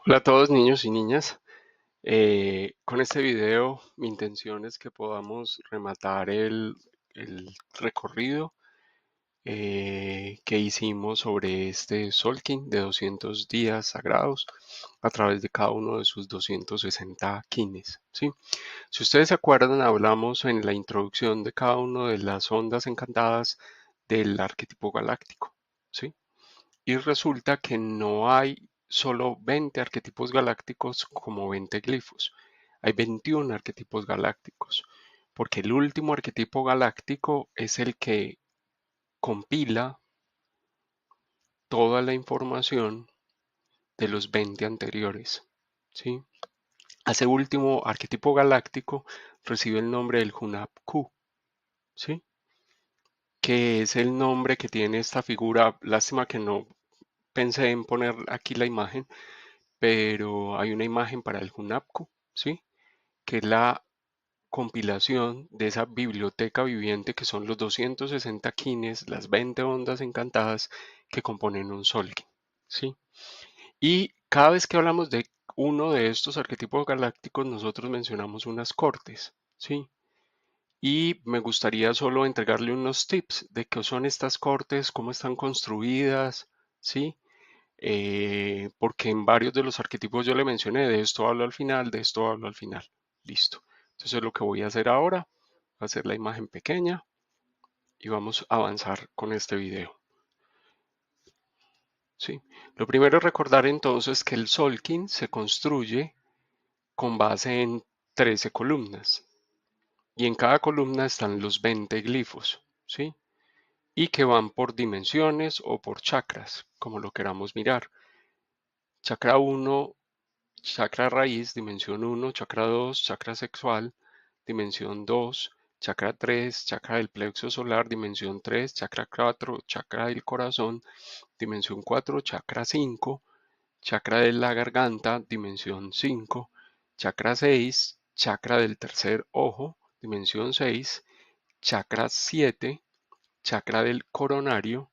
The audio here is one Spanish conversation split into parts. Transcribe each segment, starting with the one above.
Hola a todos niños y niñas. Con este video mi intención es que podamos rematar el recorrido que hicimos sobre este Solkin de 200 días sagrados a través de cada uno de sus 260 kines, ¿sí? Si ustedes se acuerdan, hablamos en la introducción de cada una de las ondas encantadas del arquetipo galáctico, ¿sí? Y resulta que no hay solo 20 arquetipos galácticos como 20 glifos. Hay 21 arquetipos galácticos, porque el último arquetipo galáctico es el que compila toda la información de los 20 anteriores. ¿Sí? Ese último arquetipo galáctico recibe el nombre del Hunab-Ku, ¿sí? Que es el nombre que tiene esta figura. Lástima que no pensé en poner aquí la imagen, pero hay una imagen para el Hunapku, ¿sí? Que es la compilación de esa biblioteca viviente que son los 260 kines, las 20 ondas encantadas que componen un Solkin, ¿sí? Y cada vez que hablamos de uno de estos arquetipos galácticos, nosotros mencionamos unas cortes, ¿sí? Y me gustaría solo entregarle unos tips de qué son estas cortes, cómo están construidas, ¿sí? Porque en varios de los arquetipos yo le mencioné, de esto hablo al final, de esto hablo al final. Listo. Entonces lo que voy a hacer ahora, va a hacer la imagen pequeña y vamos a avanzar con este video. ¿Sí? Lo primero es recordar entonces que el Solkin se construye con base en 13 columnas y en cada columna están los 20 glifos, ¿sí? Y que van por dimensiones o por chakras, como lo queramos mirar. Chakra 1, chakra raíz, dimensión 1, chakra 2, chakra sexual, dimensión 2, chakra 3, chakra del plexo solar, dimensión 3, chakra 4, chakra del corazón, dimensión 4, chakra 5, chakra de la garganta, dimensión 5, chakra 6, chakra del tercer ojo, dimensión 6, chakra 7, chakra del coronario,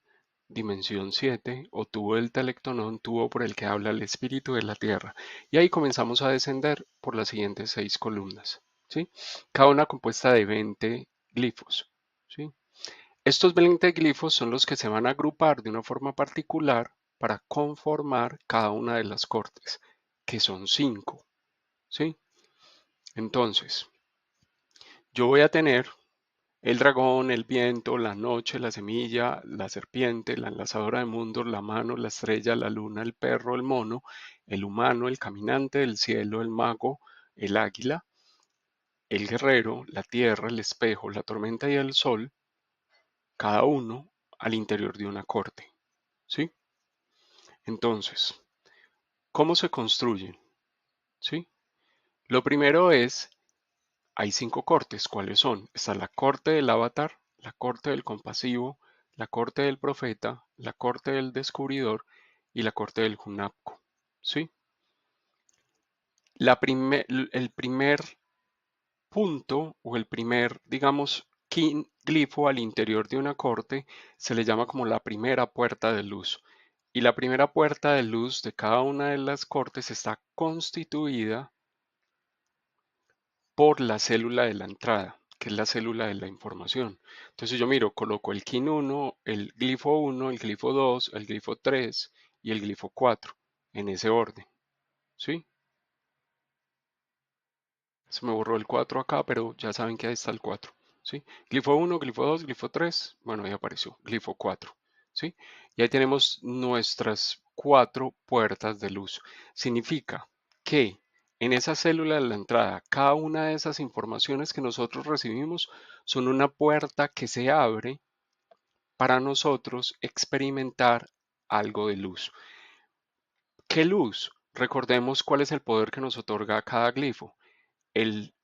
dimensión 7, o tubo del telectonón, tubo por el que habla el espíritu de la tierra. Y ahí comenzamos a descender por las siguientes 6 columnas, ¿sí? Cada una compuesta de 20 glifos, ¿sí? Estos 20 glifos son los que se van a agrupar de una forma particular para conformar cada una de las cortes, que son 5, ¿sí? Entonces, yo voy a tener el dragón, el viento, la noche, la semilla, la serpiente, la enlazadora de mundos, la mano, la estrella, la luna, el perro, el mono, el humano, el caminante del cielo, el mago, el águila, el guerrero, la tierra, el espejo, la tormenta y el sol, cada uno al interior de una corte. ¿Sí? Entonces, ¿cómo se construyen? ¿Sí? Lo primero es, hay 5 cortes. ¿Cuáles son? Está la corte del avatar, la corte del compasivo, la corte del profeta, la corte del descubridor y la corte del junapco. ¿Sí? El primer punto o el primer, digamos, glifo al interior de una corte se le llama como la primera puerta de luz. Y la primera puerta de luz de cada una de las cortes está constituida por la célula de la entrada, que es la célula de la información. Entonces yo miro, coloco el kin 1, el glifo 1, el glifo 2, el glifo 3 y el glifo 4 en ese orden. ¿Sí? Se me borró el 4 acá, pero ya saben que ahí está el 4. ¿Sí? Glifo 1, glifo 2, glifo 3. Bueno, ahí apareció. Glifo 4. ¿Sí? Y ahí tenemos nuestras 4 puertas de luz. Significa que en esa célula de la entrada, cada una de esas informaciones que nosotros recibimos son una puerta que se abre para nosotros experimentar algo de luz. ¿Qué luz? Recordemos cuál es el poder que nos otorga cada glifo. El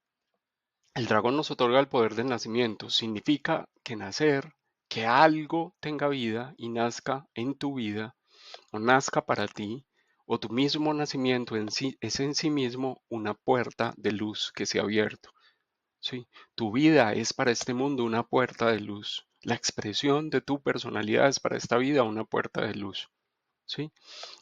El dragón nos otorga el poder del nacimiento. Significa que nacer, que algo tenga vida y nazca en tu vida, o nazca para ti, o tu mismo nacimiento en sí, es en sí mismo una puerta de luz que se ha abierto. ¿Sí? Tu vida es para este mundo una puerta de luz. La expresión de tu personalidad es para esta vida una puerta de luz. ¿Sí?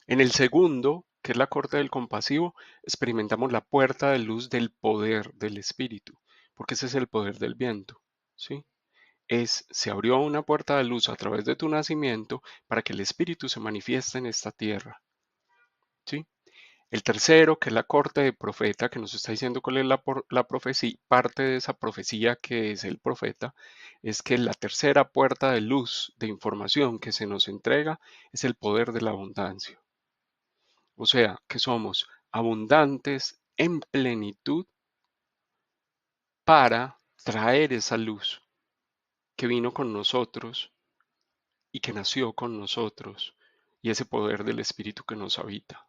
En el segundo que es la corte del compasivo, experimentamos la puerta de luz del poder del espíritu, porque ese es el poder del viento, ¿sí? Se abrió una puerta de luz a través de tu nacimiento para que el espíritu se manifieste en esta tierra, ¿sí? El tercero, que es la corte de profeta, que nos está diciendo cuál es la profecía, parte de esa profecía que es el profeta, es que la tercera puerta de luz, de información que se nos entrega, es el poder de la abundancia. O sea, que somos abundantes en plenitud para traer esa luz que vino con nosotros y que nació con nosotros y ese poder del Espíritu que nos habita.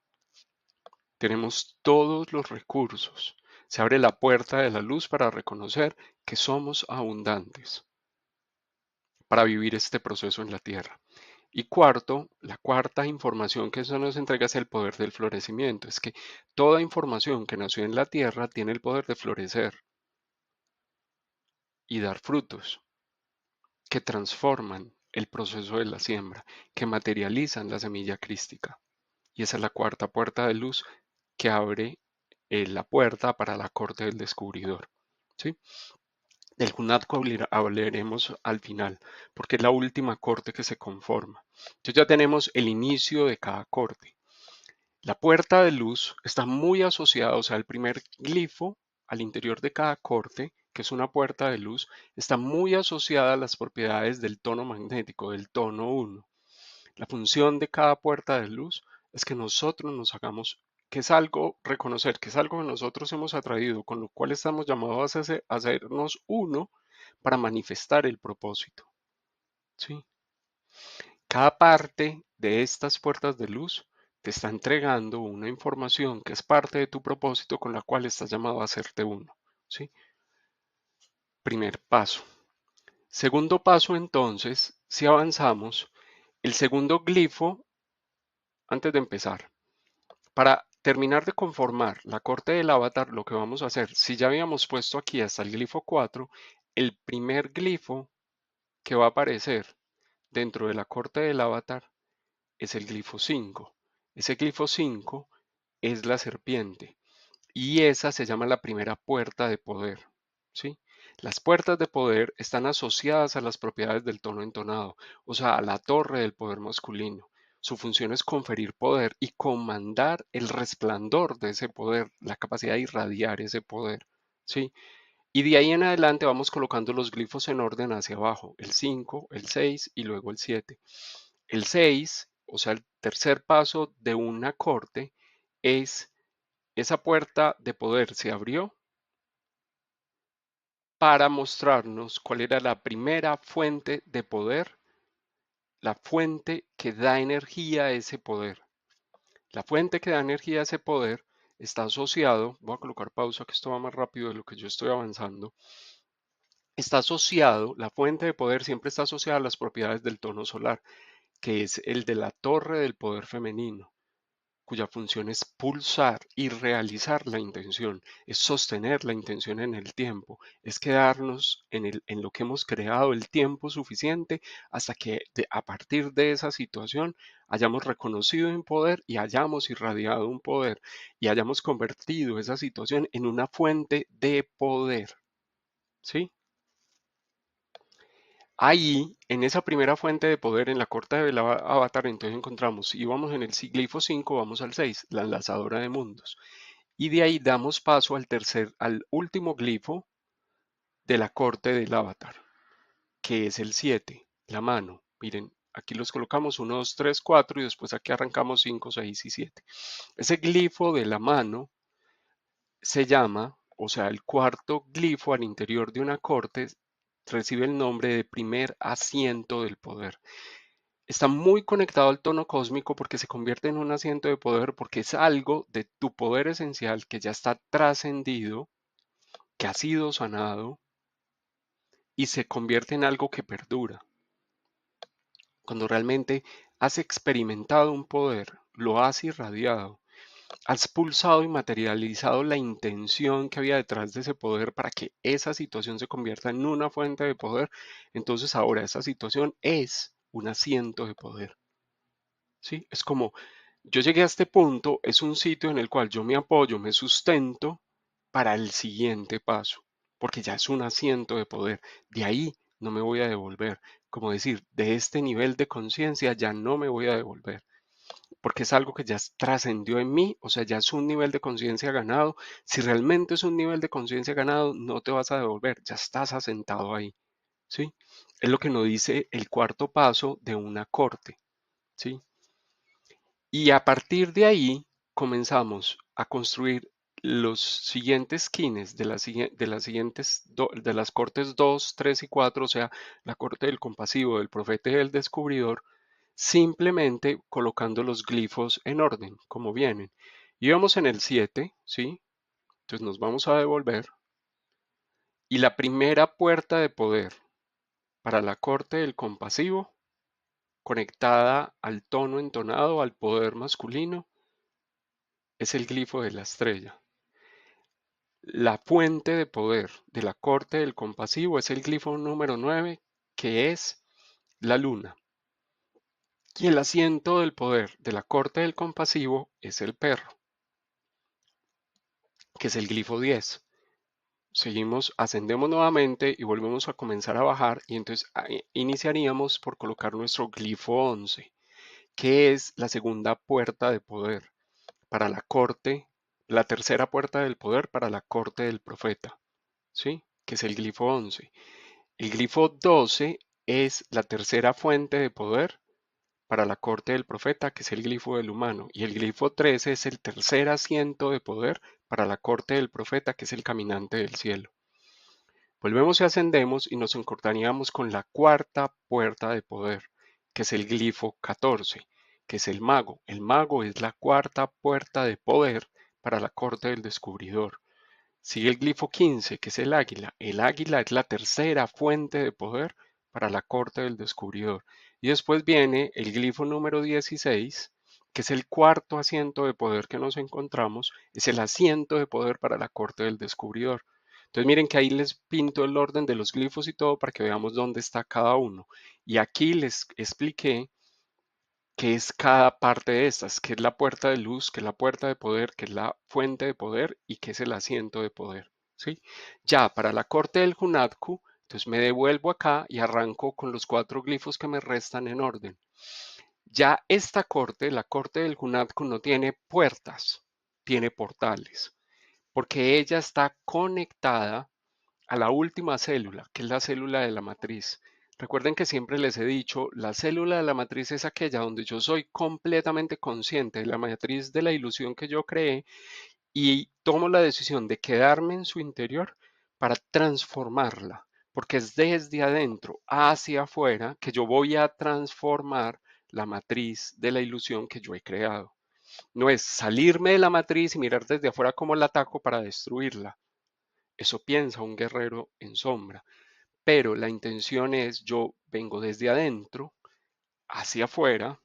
Tenemos todos los recursos. Se abre la puerta de la luz para reconocer que somos abundantes para vivir este proceso en la tierra. Y cuarto, la cuarta información que eso nos entrega es el poder del florecimiento. Es que toda información que nació en la tierra tiene el poder de florecer y dar frutos que transforman el proceso de la siembra, que materializan la semilla crística. Y esa es la cuarta puerta de luz que abre la puerta para la corte del descubridor. ¿Sí? Del Hunat hablaremos al final, porque es la última corte que se conforma. Entonces ya tenemos el inicio de cada corte. La puerta de luz está muy asociada, o sea, el primer glifo al interior de cada corte, que es una puerta de luz, está muy asociada a las propiedades del tono magnético, del tono 1. La función de cada puerta de luz es que nosotros nos hagamos, que es algo, reconocer que es algo que nosotros hemos atraído, con lo cual estamos llamados a hacernos uno para manifestar el propósito. ¿Sí? Cada parte de estas puertas de luz te está entregando una información que es parte de tu propósito con la cual estás llamado a hacerte uno. ¿Sí? Primer paso. Segundo paso, entonces, si avanzamos, el segundo glifo, antes de empezar, para terminar de conformar la corte del avatar, lo que vamos a hacer, si ya habíamos puesto aquí hasta el glifo 4, el primer glifo que va a aparecer dentro de la corte del avatar es el glifo 5. Ese glifo 5 es la serpiente y esa se llama la primera puerta de poder. ¿Sí? Las puertas de poder están asociadas a las propiedades del tono entonado, o sea, a la torre del poder masculino. Su función es conferir poder y comandar el resplandor de ese poder, la capacidad de irradiar ese poder. ¿Sí? Y de ahí en adelante vamos colocando los glifos en orden hacia abajo, el 5, el 6 y luego el 7. El 6, o sea, el tercer paso de una corte, es esa puerta de poder se abrió para mostrarnos cuál era la primera fuente de poder, la fuente que da energía a ese poder. La fuente que da energía a ese poder está asociado, voy a colocar pausa que esto va más rápido de lo que yo estoy avanzando, está asociado, la fuente de poder siempre está asociada a las propiedades del tono solar, que es el de la torre del poder femenino, cuya función es pulsar y realizar la intención, es sostener la intención en el tiempo, es quedarnos en lo que hemos creado el tiempo suficiente hasta que a partir de esa situación hayamos reconocido un poder y hayamos irradiado un poder y hayamos convertido esa situación en una fuente de poder. ¿Sí? Ahí, en esa primera fuente de poder, en la corte del avatar, entonces encontramos, si vamos en el glifo 5, vamos al 6, la enlazadora de mundos. Y de ahí damos paso al último glifo de la corte del avatar, que es el 7, la mano. Miren, aquí los colocamos 1, 2, 3, 4 y después aquí arrancamos 5, 6 y 7. Ese glifo de la mano se llama, o sea, el cuarto glifo al interior de una corte recibe el nombre de primer asiento del poder. Está muy conectado al tono cósmico porque se convierte en un asiento de poder porque es algo de tu poder esencial que ya está trascendido, que ha sido sanado y se convierte en algo que perdura. Cuando realmente has experimentado un poder, lo has irradiado, has pulsado y materializado la intención que había detrás de ese poder para que esa situación se convierta en una fuente de poder, entonces ahora esa situación es un asiento de poder. ¿Sí? Es como Yo llegué a este punto, es un sitio en el cual yo me apoyo, me sustento para el siguiente paso, porque ya es un asiento de poder. De ahí no me voy a devolver. Como decir, de este nivel de conciencia ya no me voy a devolver, porque es algo que ya trascendió en mí, o sea, ya es un nivel de conciencia ganado. Si realmente es un nivel de conciencia ganado, no te vas a devolver, ya estás asentado ahí, ¿sí? Es lo que nos dice el cuarto paso de una corte, ¿sí? Y a partir de ahí comenzamos a construir los siguientes kines de las cortes 2, 3 y 4, o sea, la corte del compasivo, del profeta y del descubridor, simplemente colocando los glifos en orden, como vienen. Íbamos en el 7, ¿sí? Entonces nos vamos a devolver. Y la primera puerta de poder para la corte del compasivo, conectada al tono entonado, al poder masculino, es el glifo de la estrella. La fuente de poder de la corte del compasivo es el glifo número 9, que es la luna. Y el asiento del poder de la corte del compasivo es el perro, que es el glifo 10. Seguimos, ascendemos nuevamente y volvemos a comenzar a bajar y entonces iniciaríamos por colocar nuestro glifo 11, que es la segunda puerta de poder para la corte, la tercera puerta del poder para la corte del profeta, ¿sí? Que es el glifo 11. El glifo 12 es la tercera fuente de poder para la corte del profeta, que es el glifo del humano. Y el glifo 13 es el tercer asiento de poder para la corte del profeta, que es el caminante del cielo. Volvemos y ascendemos y nos encontraríamos con la cuarta puerta de poder, que es el glifo 14, que es el mago. El mago es la cuarta puerta de poder para la corte del descubridor. Sigue el glifo 15, que es el águila. El águila es la tercera fuente de poder para la corte del descubridor. Y después viene el glifo número 16, que es el cuarto asiento de poder que nos encontramos. Es el asiento de poder para la corte del descubridor. Entonces miren que ahí les pinto el orden de los glifos y todo para que veamos dónde está cada uno. Y aquí les expliqué qué es cada parte de estas, qué es la puerta de luz, qué es la puerta de poder, qué es la fuente de poder y qué es el asiento de poder, ¿sí? Ya para la corte del Hunatku, entonces me devuelvo acá y arranco con los 4 glifos que me restan en orden. Ya esta corte, la corte del Hunatku, no tiene puertas, tiene portales, porque ella está conectada a la última célula, que es la célula de la matriz. Recuerden que siempre les he dicho, la célula de la matriz es aquella donde yo soy completamente consciente de la matriz de la ilusión que yo creé y tomo la decisión de quedarme en su interior para transformarla, porque es desde adentro hacia afuera que yo voy a transformar la matriz de la ilusión que yo he creado. No es salirme de la matriz y mirar desde afuera cómo la ataco para destruirla. Eso piensa un guerrero en sombra, pero la intención es yo vengo desde adentro hacia afuera,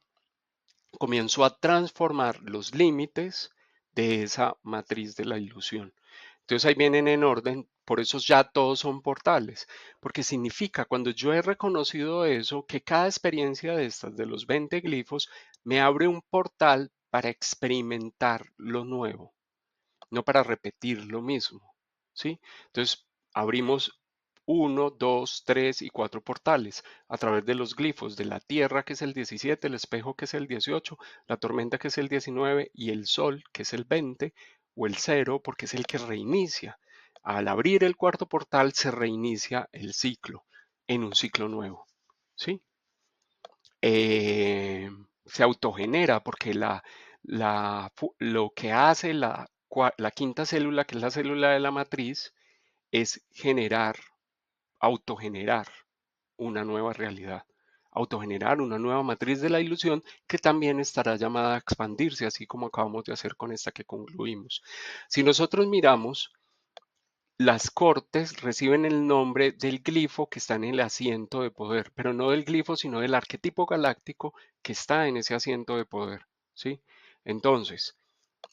comienzo a transformar los límites de esa matriz de la ilusión. Entonces ahí vienen en orden, por eso ya todos son portales, porque significa cuando yo he reconocido eso, que cada experiencia de estas, de los 20 glifos, me abre un portal para experimentar lo nuevo, no para repetir lo mismo, ¿sí? Entonces, abrimos uno, 2, 3 y 4 portales a través de los glifos de la Tierra, que es el 17, el espejo, que es el 18, la tormenta, que es el 19, y el Sol, que es el 20, o el 0, porque es el que reinicia. Al abrir el cuarto portal se reinicia el ciclo en un ciclo nuevo, ¿sí? eh, Se autogenera porque lo que hace la quinta célula, que es la célula de la matriz, es autogenerar una nueva realidad, autogenerar una nueva matriz de la ilusión que también estará llamada a expandirse, así como acabamos de hacer con esta que concluimos. Si nosotros miramos, las cortes reciben el nombre del glifo que está en el asiento de poder, pero no del glifo, sino del arquetipo galáctico que está en ese asiento de poder, ¿sí? Entonces,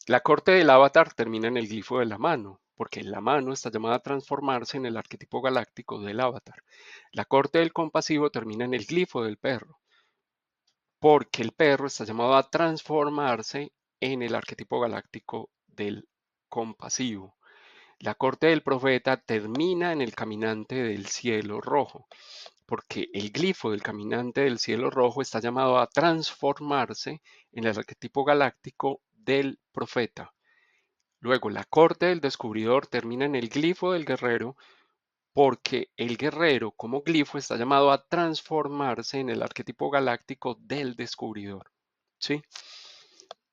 la corte del avatar termina en el glifo de la mano, porque la mano está llamada a transformarse en el arquetipo galáctico del avatar. La corte del compasivo termina en el glifo del perro, porque el perro está llamado a transformarse en el arquetipo galáctico del compasivo. La corte del profeta termina en el caminante del cielo rojo, porque el glifo del caminante del cielo rojo está llamado a transformarse en el arquetipo galáctico del profeta. Luego, la corte del descubridor termina en el glifo del guerrero, porque el guerrero como glifo está llamado a transformarse en el arquetipo galáctico del descubridor. ¿Sí?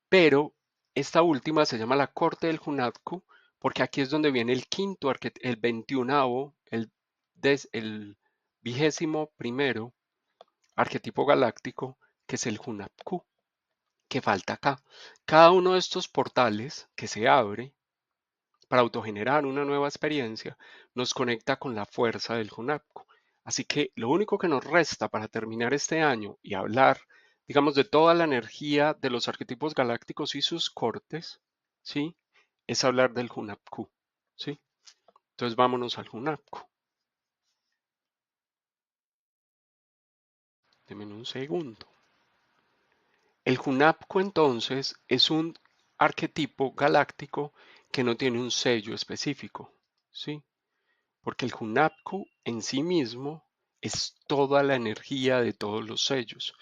Pero esta última se llama la corte del Hunapku, porque aquí es donde viene el quinto arquetipo, el 21º, el 21º arquetipo galáctico, que es el Hunapku, que falta acá. Cada uno de estos portales que se abre para autogenerar una nueva experiencia nos conecta con la fuerza del Hunapku. Así que lo único que nos resta para terminar este año y hablar, digamos, de toda la energía de los arquetipos galácticos y sus cortes, ¿sí? Es hablar del Hunapku, ¿sí? Entonces vámonos al Hunapku. Denme un segundo. El Hunapku entonces es un arquetipo galáctico que no tiene un sello específico, ¿sí? Porque el Hunapku en sí mismo es toda la energía de todos los sellos.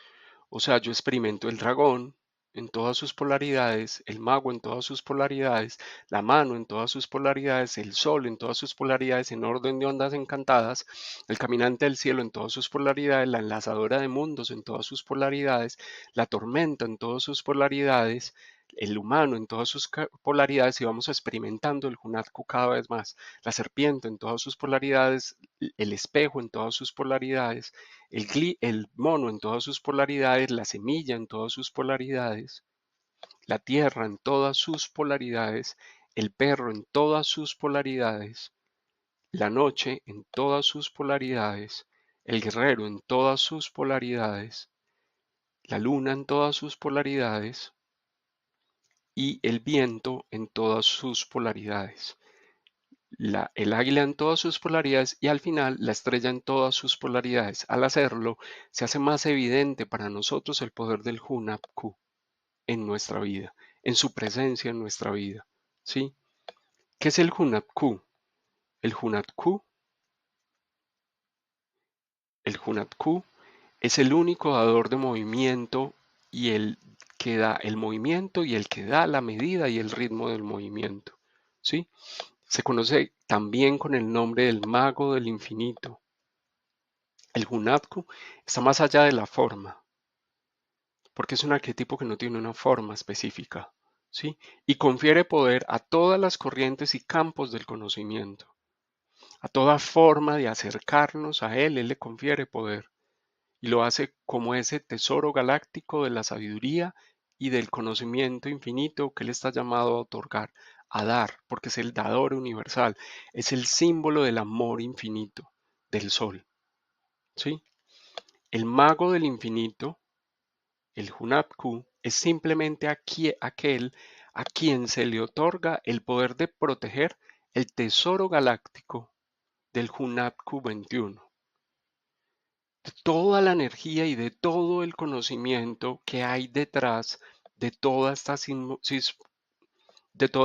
O sea, yo experimento el dragón en todas sus polaridades, el mago en todas sus polaridades, la mano en todas sus polaridades, el sol en todas sus polaridades en orden de ondas encantadas, el caminante del cielo en todas sus polaridades, la enlazadora de mundos en todas sus polaridades, la tormenta en todas sus polaridades, el humano en todas sus polaridades y vamos experimentando el Hunatku cada vez más, la serpiente en todas sus polaridades, el espejo en todas sus polaridades, el mono en todas sus polaridades, la semilla en todas sus polaridades, la tierra en todas sus polaridades, el perro en todas sus polaridades, la noche en todas sus polaridades, el guerrero en todas sus polaridades, la luna en todas sus polaridades y el viento en todas sus polaridades. El águila en todas sus polaridades y al final la estrella en todas sus polaridades. Al hacerlo, se hace más evidente para nosotros el poder del Hunapku en nuestra vida, en su presencia en nuestra vida. ¿Sí? ¿Qué es el Hunapku? El Hunapku, el Hunapku es el único dador de movimiento y el que da el movimiento y el que da la medida y el ritmo del movimiento. ¿Sí? Se conoce también con el nombre del mago del infinito. El Hunapku está más allá de la forma, porque es un arquetipo que no tiene una forma específica, ¿sí? Y confiere poder a todas las corrientes y campos del conocimiento. A toda forma de acercarnos a él le confiere poder. Y lo hace como ese tesoro galáctico de la sabiduría y del conocimiento infinito que él está llamado a otorgar, a dar, porque es el dador universal, es el símbolo del amor infinito, del sol, ¿sí? El mago del infinito, el Hunapku, es simplemente aquel a quien se le otorga el poder de proteger el tesoro galáctico del Hunapku 21, de toda la energía y de todo el conocimiento que hay detrás de de toda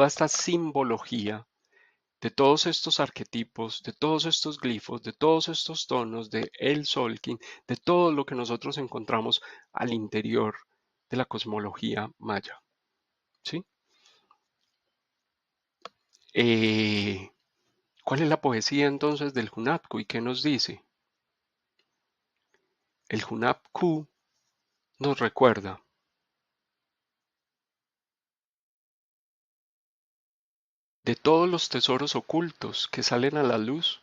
esta simbología, de todos estos arquetipos, de todos estos glifos, de todos estos tonos, de el Solkin, de todo lo que nosotros encontramos al interior de la cosmología maya. ¿Sí? Eh, ¿Cuál es la poesía entonces del Hunapku y qué nos dice? El Hunapku nos recuerda de todos los tesoros ocultos que salen a la luz,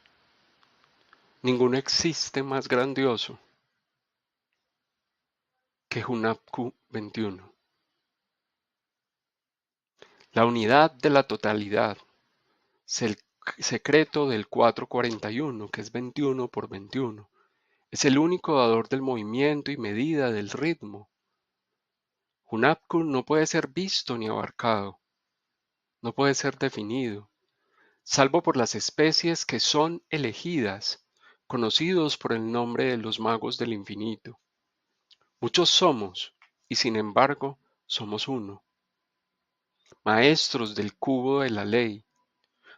ninguno existe más grandioso que Hunapku 21. La unidad de la totalidad es el secreto del 441, que es 21 por 21. Es el único dador del movimiento y medida del ritmo. Hunapku no puede ser visto ni abarcado, no puede ser definido, salvo por las especies que son elegidas, conocidos por el nombre de los magos del infinito. Muchos somos, y sin embargo somos uno, maestros del cubo de la ley.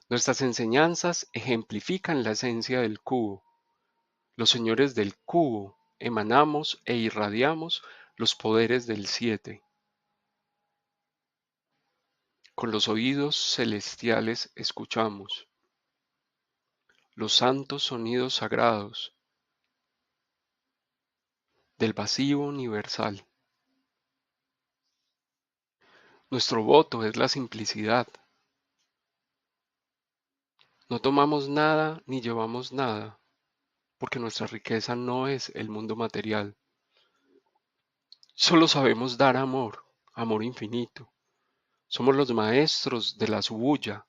Nuestras enseñanzas ejemplifican la esencia del cubo. Los señores del cubo emanamos e irradiamos los poderes del siete. Con los oídos celestiales escuchamos los santos sonidos sagrados del vacío universal. Nuestro voto es la simplicidad. No tomamos nada ni llevamos nada, porque nuestra riqueza no es el mundo material. Solo sabemos dar amor, amor infinito. Somos los maestros de la subuya,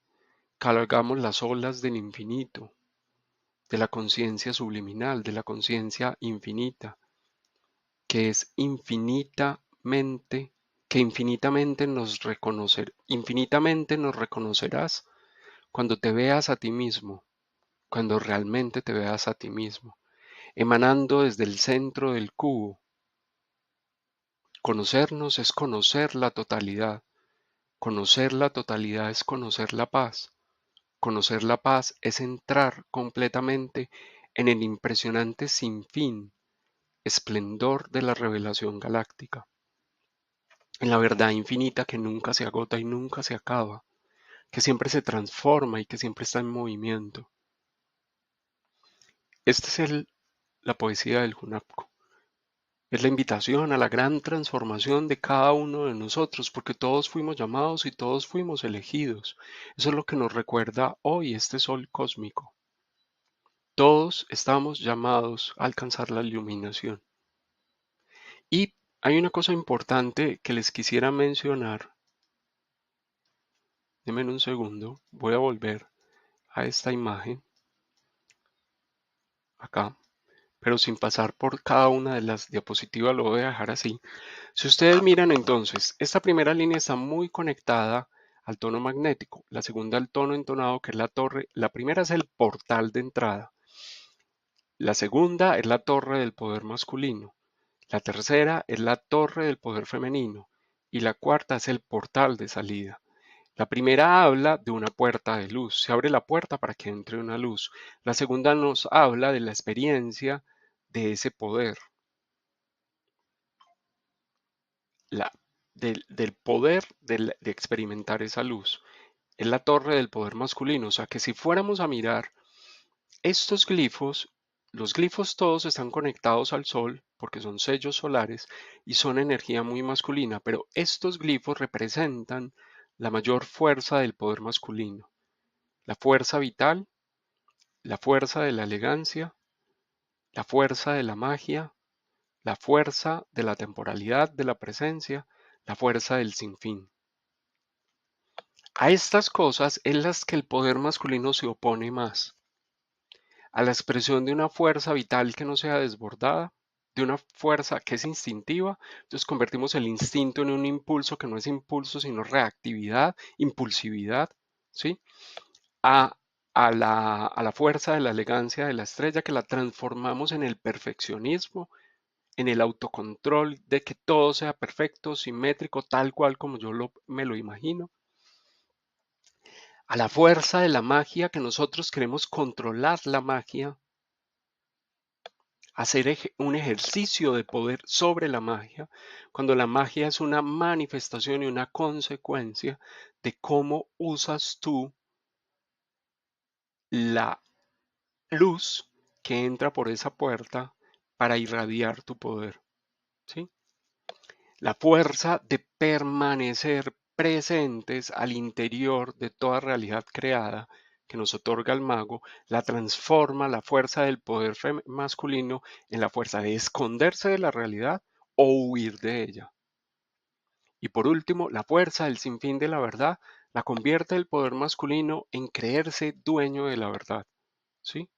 cabalgamos las olas del infinito, de la conciencia subliminal, de la conciencia infinita, que es infinitamente, que infinitamente nos reconocerás cuando te veas a ti mismo, cuando realmente te veas a ti mismo, emanando desde el centro del cubo. Conocernos es conocer la totalidad. Conocer la totalidad es conocer la paz. Conocer la paz es entrar completamente en el impresionante sinfín, esplendor de la revelación galáctica, en la verdad infinita que nunca se agota y nunca se acaba, que siempre se transforma y que siempre está en movimiento. Esta es la poesía del Hunapku. Es la invitación a la gran transformación de cada uno de nosotros, porque todos fuimos llamados y todos fuimos elegidos. Eso es lo que nos recuerda hoy este sol cósmico. Todos estamos llamados a alcanzar la iluminación. Y hay una cosa importante que les quisiera mencionar. Denme un segundo, voy a volver a esta imagen acá, pero sin pasar por cada una de las diapositivas, lo voy a dejar así. Si ustedes miran entonces, esta primera línea está muy conectada al tono magnético, la segunda al tono entonado, que es la torre, la primera es el portal de entrada, la segunda es la torre del poder masculino, la tercera es la torre del poder femenino y la cuarta es el portal de salida. La primera habla de una puerta de luz, se abre la puerta para que entre una luz. La segunda nos habla de la experiencia de ese poder, la, del poder de experimentar esa luz. Es la torre del poder masculino, o sea que si fuéramos a mirar estos glifos, los glifos todos están conectados al sol porque son sellos solares y son energía muy masculina, pero estos glifos representan la mayor fuerza del poder masculino, la fuerza vital, la fuerza de la elegancia, la fuerza de la magia, la fuerza de la temporalidad de la presencia, la fuerza del sinfín. A estas cosas es las que el poder masculino se opone más, a la expresión de una fuerza vital que no sea desbordada, de una fuerza que es instintiva. Entonces convertimos el instinto en un impulso que no es impulso, sino reactividad, impulsividad, ¿sí? A, a la fuerza de la elegancia de la estrella, que la transformamos en el perfeccionismo, en el autocontrol de que todo sea perfecto, simétrico, tal cual como yo me lo imagino, a la fuerza de la magia, que nosotros queremos controlar la magia, hacer un ejercicio de poder sobre la magia, cuando la magia es una manifestación y una consecuencia de cómo usas tú la luz que entra por esa puerta para irradiar tu poder, ¿sí? La fuerza de permanecer presentes al interior de toda realidad creada que nos otorga el mago, la transforma la fuerza del poder masculino en la fuerza de esconderse de la realidad o huir de ella. Y por último, la fuerza del sinfín de la verdad la convierte el poder masculino en creerse dueño de la verdad, ¿sí?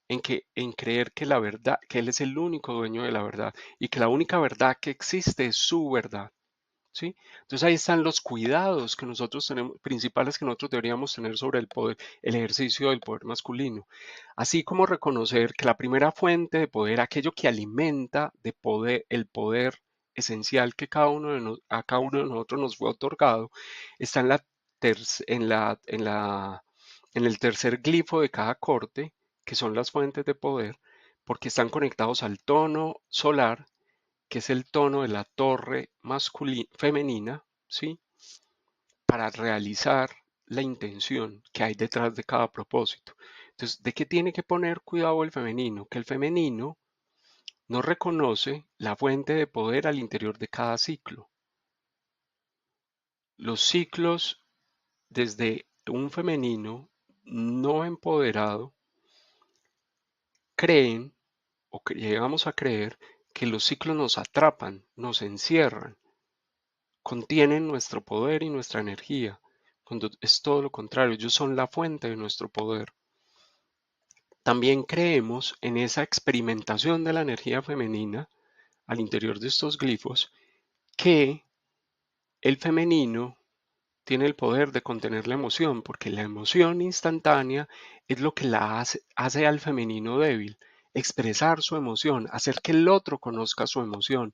En creer que la verdad, que él es el único dueño de la verdad y que la única verdad que existe es su verdad. ¿sí? Entonces ahí están los cuidados que nosotros tenemos, principales que nosotros deberíamos tener sobre el poder, el ejercicio del poder masculino. Así como reconocer que la primera fuente de poder, aquello que alimenta de poder, el poder esencial que a cada uno de nosotros nos fue otorgado, está en en el tercer glifo de cada corte, que son las fuentes de poder, porque están conectados al tono solar, que es el tono de la torre femenina, ¿sí? Para realizar la intención que hay detrás de cada propósito. Entonces, ¿de qué tiene que poner cuidado el femenino? Que el femenino no reconoce la fuente de poder al interior de cada ciclo. Los ciclos desde un femenino no empoderado creen o llegamos a creer que los ciclos nos atrapan, nos encierran, contienen nuestro poder y nuestra energía, cuando es todo lo contrario, ellos son la fuente de nuestro poder. También creemos en esa experimentación de la energía femenina al interior de estos glifos, que el femenino tiene el poder de contener la emoción, porque la emoción instantánea es lo que hace al femenino débil, expresar su emoción, hacer que el otro conozca su emoción.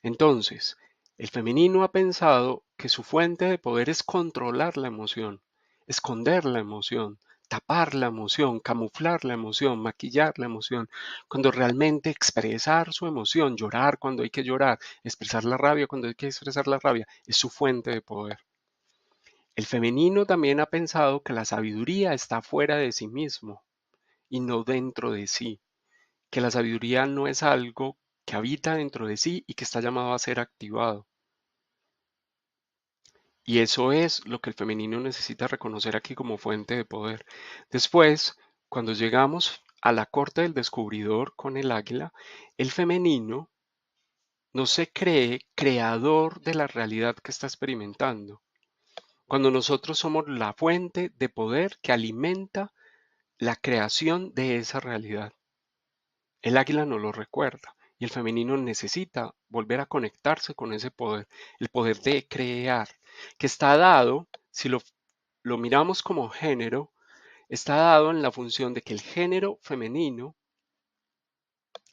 Entonces, el femenino ha pensado que su fuente de poder es controlar la emoción, esconder la emoción, tapar la emoción, camuflar la emoción, maquillar la emoción, cuando realmente expresar su emoción, llorar cuando hay que llorar, expresar la rabia cuando hay que expresar la rabia, es su fuente de poder. El femenino también ha pensado que la sabiduría está fuera de sí mismo y no dentro de sí, que la sabiduría no es algo que habita dentro de sí y que está llamado a ser activado. Y eso es lo que el femenino necesita reconocer aquí como fuente de poder. Después, cuando llegamos a la corte del descubridor con el águila, el femenino no se cree creador de la realidad que está experimentando. Cuando nosotros somos la fuente de poder que alimenta la creación de esa realidad. El águila no lo recuerda y el femenino necesita volver a conectarse con ese poder, el poder de crear, que está dado, si lo miramos como género, está dado en la función de que el género femenino,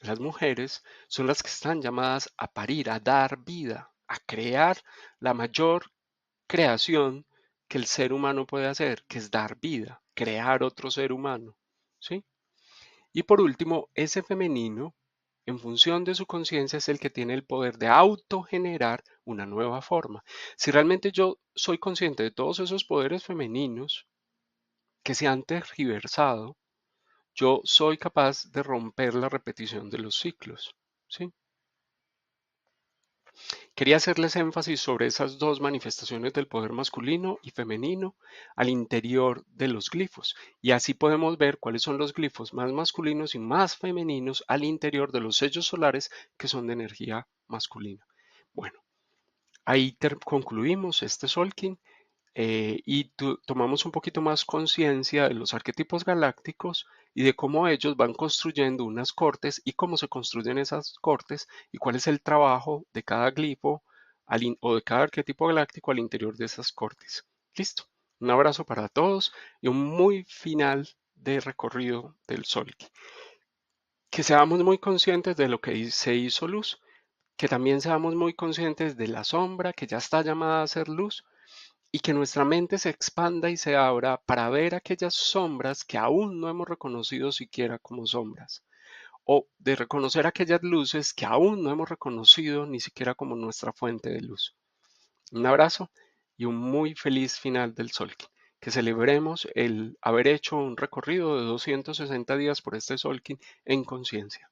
las mujeres, son las que están llamadas a parir, a dar vida, a crear la mayor creación que el ser humano puede hacer, que es dar vida, crear otro ser humano, ¿sí? Y por último, ese femenino, en función de su conciencia, es el que tiene el poder de autogenerar una nueva forma. Si realmente yo soy consciente de todos esos poderes femeninos que se han tergiversado, yo soy capaz de romper la repetición de los ciclos. ¿Sí? Quería hacerles énfasis sobre esas dos manifestaciones del poder masculino y femenino al interior de los glifos. Y así podemos ver cuáles son los glifos más masculinos y más femeninos al interior de los sellos solares que son de energía masculina. Bueno, ahí concluimos este Solkin y tomamos un poquito más conciencia de los arquetipos galácticos y de cómo ellos van construyendo unas cortes y cómo se construyen esas cortes y cuál es el trabajo de cada glifo o de cada arquetipo galáctico al interior de esas cortes. Listo. Un abrazo para todos y un muy final de recorrido del Sol. Que seamos muy conscientes de lo que se hizo luz, que también seamos muy conscientes de la sombra que ya está llamada a ser luz y que nuestra mente se expanda y se abra para ver aquellas sombras que aún no hemos reconocido siquiera como sombras, o de reconocer aquellas luces que aún no hemos reconocido ni siquiera como nuestra fuente de luz. Un abrazo y un muy feliz final del Solkin. Que celebremos el haber hecho un recorrido de 260 días por este Solkin en conciencia.